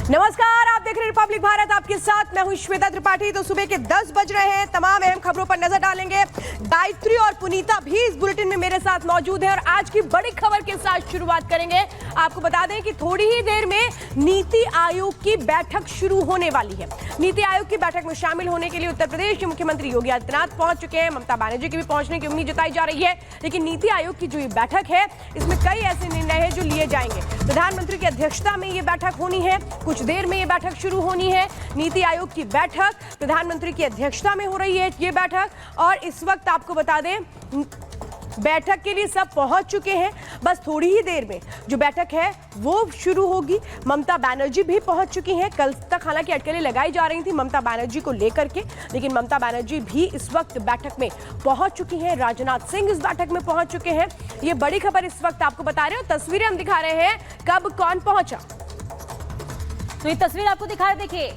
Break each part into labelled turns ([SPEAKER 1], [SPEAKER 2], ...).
[SPEAKER 1] नमस्कार, आप देख रहे हैं रिपब्लिक भारत, आपके साथ मैं हूं श्वेता त्रिपाठी। तो सुबह के 10 बज रहे हैं, तमाम अहम खबरों पर नजर डालेंगे। गायत्री और पुनीता भी इस बुलेटिन में मेरे साथ मौजूद हैं और आज की बड़ी खबर के साथ शुरुआत करेंगे। आपको बता दें कि थोड़ी ही देर में नीति आयोग की बैठक शुरू होने वाली है। नीति आयोग की बैठक में शामिल होने के लिए उत्तर प्रदेश के मुख्यमंत्री योगी आदित्यनाथ पहुंच चुके हैं। ममता बनर्जी की भी पहुंचने की उम्मीद जताई जा रही है। लेकिन नीति आयोग की जो ये बैठक है, इसमें कई ऐसे निर्णय हैं जो लिए जाएंगे। प्रधानमंत्री की अध्यक्षता में ये बैठक होनी है, कुछ देर में ये बैठक शुरू होनी है। नीति आयोग की बैठक प्रधानमंत्री की अध्यक्षता में हो रही है ये बैठक, और इस वक्त आपको बता दें बैठक के लिए सब पहुंच चुके हैं। बस थोड़ी ही देर में जो बैठक है वो शुरू होगी। ममता बनर्जी भी पहुंच चुकी हैं। कल तक हालांकि अटकलें लगाई जा रही थी ममता बनर्जी को लेकर के, लेकिन ममता बनर्जी भी इस वक्त बैठक में पहुंच चुकी हैं। राजनाथ सिंह इस बैठक में पहुंच चुके हैं। ये बड़ी खबर इस वक्त आपको बता रहे हैं। तस्वीरें हम दिखा रहे हैं कब कौन पहुंचा।
[SPEAKER 2] तो ये तस्वीर आपको दिखा रहे, देखिए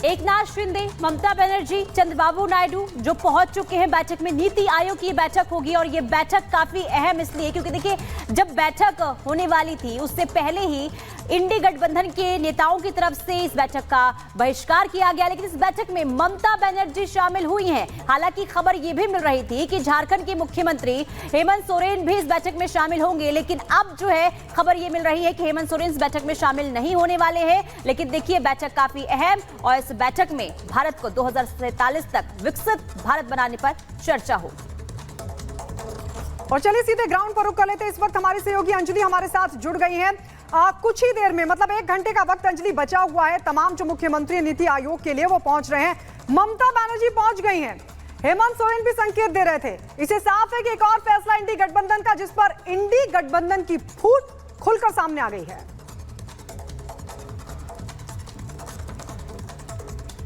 [SPEAKER 2] एकनाथ शिंदे, ममता बनर्जी, चंद्रबाबू नायडू जो पहुंच चुके हैं बैठक में। नीति आयोग की बैठक होगी और ये बैठक काफी अहम इसलिए क्योंकि देखिए जब बैठक होने वाली थी उससे पहले ही इंडी गठबंधन के नेताओं की तरफ से इस बैठक का बहिष्कार किया गया, लेकिन इस बैठक में ममता बनर्जी शामिल हुई हैं। हालांकि खबर यह भी मिल रही थी कि झारखंड के मुख्यमंत्री हेमंत सोरेन भी इस बैठक में शामिल होंगे, लेकिन अब जो है खबर यह मिल रही है कि हेमंत सोरेन इस बैठक में शामिल नहीं होने वाले हैं। लेकिन देखिए बैठक काफी अहम, और इस बैठक में भारत को 2047 तक विकसित भारत बनाने पर चर्चा हो।
[SPEAKER 3] और चलिए सीधे ग्राउंड पर रुक कर लेते हैं। इस वक्त हमारे सहयोगी अंजलि हमारे साथ जुड़ गई हैं। कुछ ही देर में, मतलब 1 घंटे का वक्त अंजलि बचा हुआ है। तमाम जो मुख्यमंत्री नीति आयोग के लिए वो पहुंच रहे हैं। ममता बनर्जी पहुंच गई हैं। हेमंत सोरेन भी संकेत दे रहे थे। इसे साफ है कि एक और फैसला इंडी गठबंधन का, जिस पर इंडी गठबंधन की फूट खुलकर सामने आ गई है।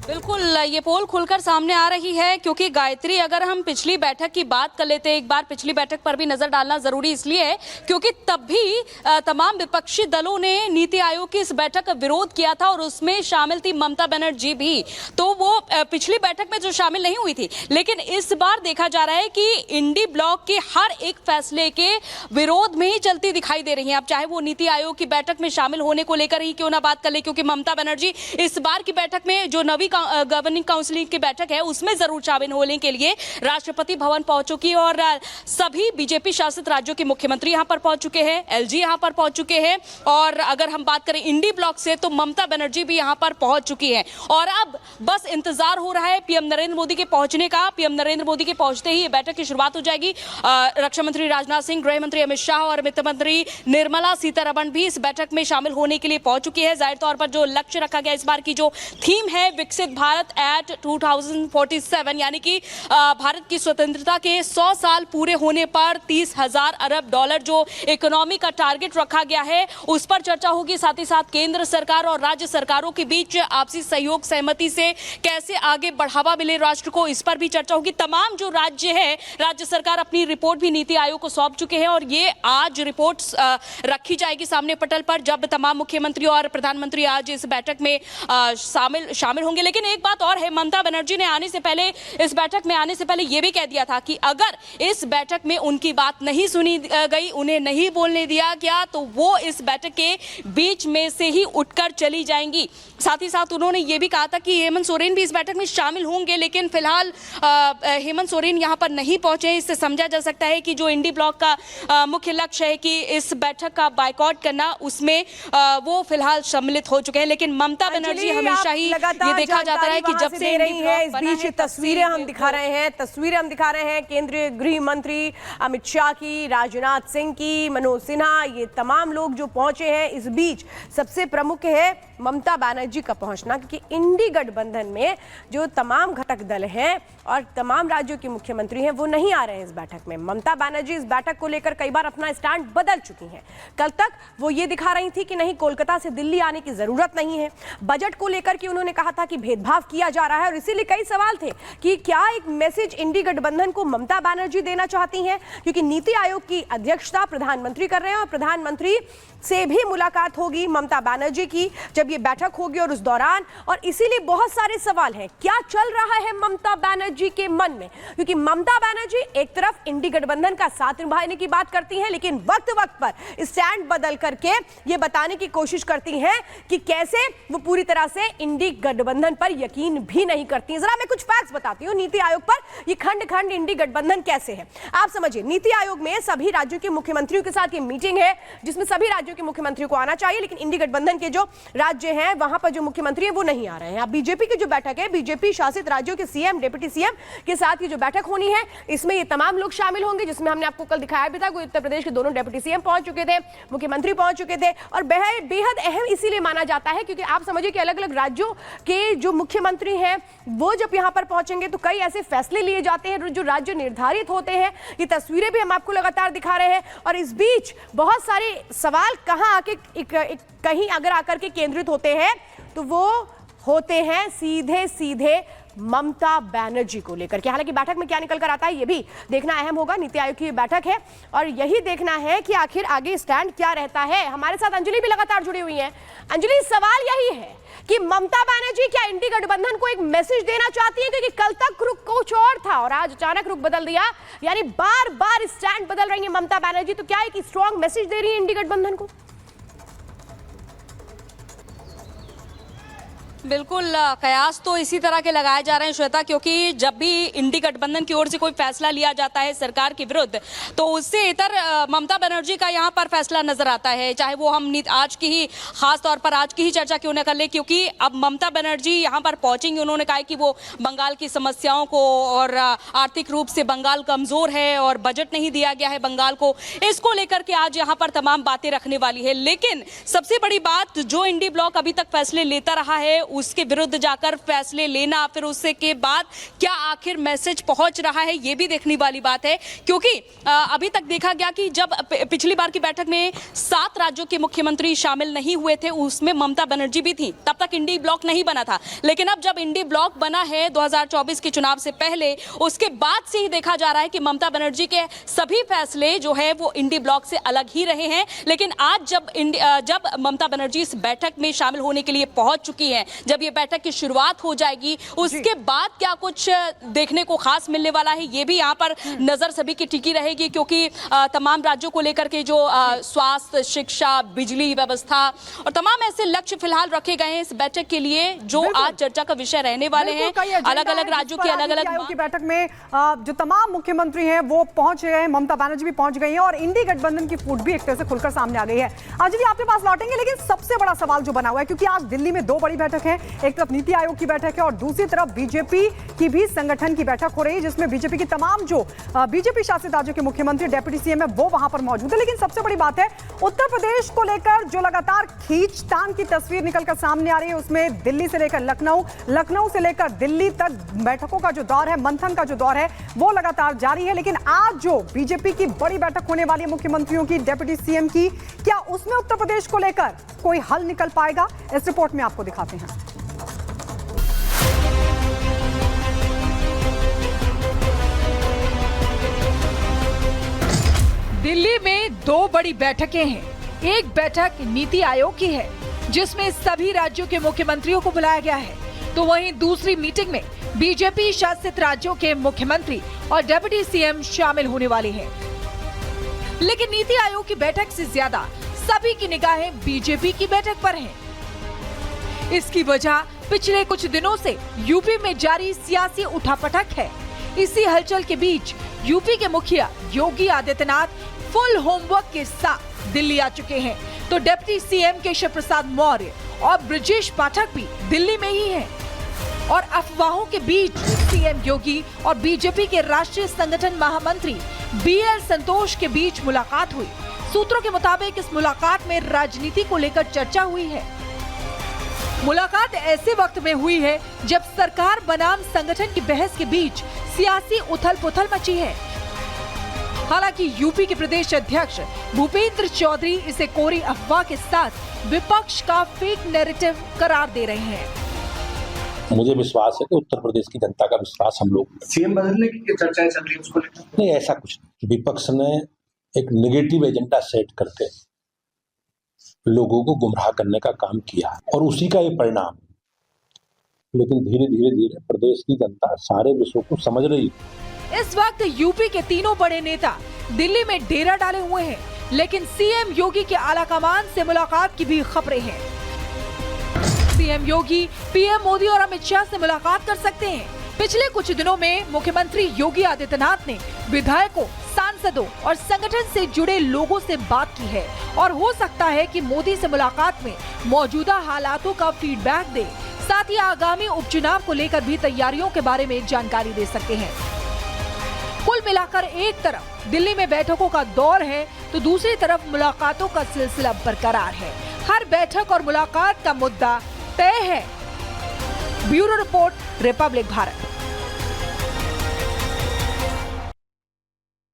[SPEAKER 4] बिल्कुल, ये पोल खुलकर सामने आ रही है क्योंकि गायत्री, अगर हम पिछली बैठक की बात कर लेते हैं, एक बार पिछली बैठक पर भी नजर डालना जरूरी इसलिए है क्योंकि तब भी तमाम विपक्षी दलों ने नीति आयोग की इस बैठक का विरोध किया था और उसमें शामिल थी ममता बनर्जी भी। तो वो पिछली बैठक में जो शामिल नहीं हुई थी, लेकिन इस बार देखा जा रहा है कि इंडी ब्लॉक के हर एक फैसले के विरोध में ही चलती दिखाई दे रही है। अब चाहे वो नीति आयोग की बैठक में शामिल होने को लेकर ही क्यों ना बात कर ले, क्योंकि ममता बनर्जी इस बार की बैठक में जो नवी गवर्निंग काउंसिल की बैठक है उसमें जरूर शामिल होने के लिए राष्ट्रपति भवन पहुंच चुकी है और सभी बीजेपी शासित राज्यों के मुख्यमंत्री यहां पर पहुंच चुके हैं, एलजी यहां पर पहुंच चुके हैं। और अगर हम बात करें इंडी ब्लॉक से तो ममता बनर्जी भी यहां पर पहुंच चुकी है और अब बस इंतजार हो रहा है पीएम नरेंद्र मोदी के पहुंचने का। पीएम नरेंद्र मोदी के पहुंचते ही ये बैठक की शुरुआत हो जाएगी। रक्षा मंत्री राजनाथ सिंह, गृह मंत्री अमित शाह और वित्त मंत्री निर्मला सीतारमण भी इस बैठक में शामिल होने के लिए पहुंच चुकी है। जाहिर तौर पर जो लक्ष्य रखा गया, इस बार की जो थीम है विकसित भारत एट 2047, यानी कि भारत की स्वतंत्रता के 100 साल पूरे होने पर 30,000 अरब डॉलर जो इकोनॉमी का टारगेट रखा गया है उस पर चर्चा होगी। साथ ही साथ केंद्र सरकार और राज्य सरकारों के बीच आपसी सहयोग सहमति से कैसे आगे बढ़ावा मिले राष्ट्र को, इस पर भी चर्चा होगी। तमाम जो राज्य है, राज्य सरकार अपनी रिपोर्ट भी नीति आयोग को सौंप चुके हैं और ये आज रिपोर्ट रखी जाएगी सामने पटल पर, जब तमाम मुख्यमंत्री और प्रधानमंत्री आज इस बैठक में शामिल होंगे। लेकिन एक बात और है, ममता बनर्जी ने आने से पहले, इस बैठक में आने से पहले यह भी कह दिया था कि अगर इस बैठक में उनकी बात नहीं सुनी गई, उन्हें नहीं बोलने दिया गया, तो वो इस बैठक के बीच में से ही उठकर चली जाएंगी। साथ ही साथ उन्होंने यह भी कहा था कि हेमंत सोरेन भी इस बैठक में शामिल होंगे, लेकिन फिलहाल हेमंत सोरेन यहां पर नहीं पहुंचे। इससे समझा जा सकता है कि जो इंडी ब्लॉक का मुख्य लक्ष्य है कि इस बैठक का बायकॉट करना, उसमें वो फिलहाल सम्मिलित हो चुके हैं। लेकिन ममता बनर्जी हमेशा ही ये देखा जाता है कि जब से
[SPEAKER 1] रही है, इस बीच तस्वीरें हम दिखा रहे हैं केंद्रीय गृह मंत्री अमित शाह की, राजनाथ सिंह की, मनोज सिन्हा, ये तमाम लोग जो पहुंचे हैं। इस बीच सबसे प्रमुख है ममता बनर्जी का पहुंचना, क्योंकि इंडी गठबंधन में जो तमाम घटक दल हैं और तमाम राज्यों के मुख्यमंत्री हैं वो नहीं आ रहे हैं इस बैठक में। ममता बनर्जी इस बैठक को लेकर कई बार अपना स्टैंड बदल चुकी हैं। कल तक वो ये दिखा रही थी कि नहीं, कोलकाता से दिल्ली आने की जरूरत नहीं है। बजट को लेकर के उन्होंने कहा था कि भेदभाव किया जा रहा है और इसीलिए कई सवाल थे कि क्या एक मैसेज इंडी गठबंधन को ममता बनर्जी देना चाहती हैं, क्योंकि नीति आयोग की अध्यक्षता प्रधानमंत्री कर रहे हैं और प्रधानमंत्री से भी मुलाकात होगी ममता बनर्जी की जब ये बैठक होगी और उस दौरान, और इसीलिए बहुत सारे सवाल हैं क्या चल रहा है ममता बनर्जी के मन में, क्योंकि ममता बनर्जी एक तरफ इंडी गठबंधन का साथ निभाने की बात करती हैं लेकिन वक्त वक्त पर स्टैंड बदल करके ये बताने की कोशिश करती हैं कि कैसे वो पूरी तरह से इंडी गठबंधन पर यकीन भी नहीं करती हैं। जरा मैं कुछ फैक्ट्स बताती हूँ नीति आयोग पर, ये खंड खंड इंडी गठबंधन कैसे है आप समझिए। नीति आयोग में सभी राज्यों के मुख्यमंत्रियों के साथ ये मीटिंग है जिसमें सभी राज्यों के मुख्यमंत्रियों को आना चाहिए, लेकिन इंडी गठबंधन के जो राज्य हैं वहां पर जो मुख्यमंत्री हैं वो नहीं आ रहे हैं। अब बीजेपी की जो बैठक है, बीजेपी शासित राज्यों के सीएम, डिप्टी सीएम के साथ ये जो बैठक होनी है इसमें ये तमाम लोग शामिल होंगे, जिसमें हमने आपको कल दिखाया भी था कि उत्तर प्रदेश के दोनों डिप्टी सीएम पहुंच चुके थे, मुख्यमंत्री पहुंच चुके थे और बेहद अहम इसीलिए माना जाता है क्योंकि आप समझिए कि अलग अलग राज्यों के जो मुख्यमंत्री हैं वो जब यहां पर पहुंचेंगे तो कई ऐसे फैसले लिए जाते हैं जो राज्य निर्धारित होते हैं। ये तस्वीरें भी हम आपको लगातार दिखा रहे हैं और इस बीच बहुत सारे सवाल कहां आके कहीं अगर आकर के केंद्रित होते हैं तो वो होते हैं सीधे सीधे ममता बनर्जी को लेकर के। हालांकि बैठक में क्या निकल कर आता है ये भी देखना अहम होगा। नीति आयोग की बैठक है और यही देखना है कि आखिर आगे स्टैंड क्या रहता है। हमारे साथ अंजलि भी लगातार जुड़ी हुई है। अंजलि, सवाल यही है कि ममता बनर्जी क्या इंडी गठबंधन को एक मैसेज देना चाहती है, क्योंकि कल तक रुख कुछ और था और आज अचानक रुख बदल दिया, यानी बार बार स्टैंड बदल रही है ममता बनर्जी, तो क्या एक स्ट्रॉन्ग मैसेज दे रही है इंडी गठबंधन को?
[SPEAKER 4] बिल्कुल, कयास तो इसी तरह के लगाए जा रहे हैं श्वेता, क्योंकि जब भी इंडी गठबंधन की ओर से कोई फैसला लिया जाता है सरकार के विरुद्ध तो उससे इतर ममता बनर्जी का यहाँ पर फैसला नजर आता है। चाहे वो हम आज की ही खास तौर पर आज की ही चर्चा क्यों न कर ले, क्योंकि अब ममता बनर्जी यहाँ पर पहुंचेंगी। उन्होंने कहा कि वो बंगाल की समस्याओं को और आर्थिक रूप से बंगाल कमजोर है और बजट नहीं दिया गया है बंगाल को, इसको लेकर के आज यहाँ पर तमाम बातें रखने वाली है। लेकिन सबसे बड़ी बात, जो इंडी ब्लॉक अभी तक फैसले लेता रहा है उसके विरुद्ध जाकर फैसले लेना, फिर उससे के बाद क्या आखिर मैसेज पहुंच रहा है ये भी देखने वाली बात है। क्योंकि अभी तक देखा गया कि जब पिछली बार की बैठक में 7 राज्यों के मुख्यमंत्री शामिल नहीं हुए थे, उसमें ममता बनर्जी भी थी, तब तक इंडी ब्लॉक नहीं बना था। लेकिन अब जब इंडी ब्लॉक बना है 2024 के चुनाव से पहले, उसके बाद से ही देखा जा रहा है कि ममता बनर्जी के सभी फैसले जो है वो इंडी ब्लॉक से अलग ही रहे हैं। लेकिन आज जब ममता बनर्जी इस बैठक में शामिल होने के लिए पहुंच चुकी है, जब ये बैठक की शुरुआत हो जाएगी उसके बाद क्या कुछ देखने को खास मिलने वाला है ये भी यहाँ पर नजर सभी की टिकी रहेगी। क्योंकि तमाम राज्यों को लेकर के जो स्वास्थ्य, शिक्षा, बिजली व्यवस्था और तमाम ऐसे लक्ष्य फिलहाल रखे गए हैं इस बैठक के लिए जो आज चर्चा का विषय रहने वाले हैं। अलग अलग राज्यों की अलग अलग
[SPEAKER 3] की बैठक में जो तमाम मुख्यमंत्री हैं वो पहुंच गए हैं, ममता बनर्जी भी पहुंच गई हैं और इंडी गठबंधन की फूट भी एक तरह से खुलकर सामने आ गई है। अंजलि, आपके पास लौटेंगे, लेकिन सबसे बड़ा सवाल जो बना हुआ है, क्योंकि आज दिल्ली में 2 बड़ी बैठक है, एक तरफ नीति आयोग की बैठक है और दूसरी तरफ बीजेपी की भी संगठन की बैठक हो रही है जिसमें बीजेपी की तमाम जो बीजेपी शासित राज्यों के मुख्यमंत्री, डिप्टी सीएम है वो वहां पर मौजूद है। लेकिन सबसे बड़ी बात है उत्तर प्रदेश को लेकर जो लगातार खींचतान की तस्वीर निकलकर सामने आ रही है, उसमें दिल्ली से लेकर लखनऊ, लखनऊ से लेकर दिल्ली तक बैठकों का जो दौर है, मंथन का जो दौर है वो लगातार जारी है। लेकिन आज जो बीजेपी की बड़ी बैठक होने वाली है मुख्यमंत्रियों की, डिप्टी सीएम की, क्या उसमें उत्तर प्रदेश को लेकर कोई हल निकल पाएगा? इस रिपोर्ट में आपको दिखाते हैं।
[SPEAKER 5] दिल्ली में 2 बड़ी बैठकें हैं। एक बैठक नीति आयोग की है जिसमें सभी राज्यों के मुख्यमंत्रियों को बुलाया गया है, तो वहीं दूसरी मीटिंग में बीजेपी शासित राज्यों के मुख्यमंत्री और डिप्टी सीएम शामिल होने वाले हैं। लेकिन नीति आयोग की बैठक से ज्यादा सभी की निगाहें बीजेपी की बैठक पर हैं। इसकी वजह पिछले कुछ दिनों से यूपी में जारी सियासी उठापटक है। इसी हलचल के बीच यूपी के मुखिया योगी आदित्यनाथ फुल होमवर्क के साथ दिल्ली आ चुके हैं, तो डिप्टी सीएम केशव प्रसाद मौर्य और ब्रजेश पाठक भी दिल्ली में ही हैं। और अफवाहों के बीच सीएम योगी और बीजेपी के राष्ट्रीय संगठन महामंत्री बीएल संतोष के बीच मुलाकात हुई। सूत्रों के मुताबिक इस मुलाकात में राजनीति को लेकर चर्चा हुई है। मुलाकात ऐसे वक्त में हुई है जब सरकार बनाम संगठन की बहस के बीच सियासी उथल-पुथल मची है। हालांकि यूपी के प्रदेश अध्यक्ष भूपेंद्र चौधरी इसे कोरी अफवाह के साथ विपक्ष का फेक नैरेटिव करार दे रहे हैं।
[SPEAKER 6] मुझे विश्वास है कि उत्तर प्रदेश की जनता का विश्वास हम लोग,
[SPEAKER 7] सीएम बदलने की चर्चाएं चल रही है उसको लेकर।
[SPEAKER 6] नहीं, ऐसा कुछ नहीं। विपक्ष ने एक नेगेटिव एजेंडा सेट करके लोगों को गुमराह करने का काम किया और उसी का ये परिणाम। लेकिन धीरे धीरे प्रदेश की जनता सारे विषयों को समझ रही है।
[SPEAKER 5] इस वक्त यूपी के तीनों बड़े नेता दिल्ली में डेरा डाले हुए हैं, लेकिन सीएम योगी के आलाकमान से मुलाकात की भी खबरें हैं। सीएम योगी पीएम मोदी और अमित शाह से मुलाकात कर सकते हैं। पिछले कुछ दिनों में मुख्यमंत्री योगी आदित्यनाथ ने विधायकों, सांसदों और संगठन से जुड़े लोगों से बात की है और हो सकता है कि मोदी से मुलाकात में मौजूदा हालातों का फीडबैक दे, साथ ही आगामी उपचुनाव को लेकर भी तैयारियों के बारे में जानकारी दे सकते हैं। कुल मिलाकर एक तरफ दिल्ली में बैठकों का दौर है तो दूसरी तरफ मुलाकातों का सिलसिला बरकरार है। हर बैठक और मुलाकात का मुद्दा तय है। Bureau report, Republic Bharat.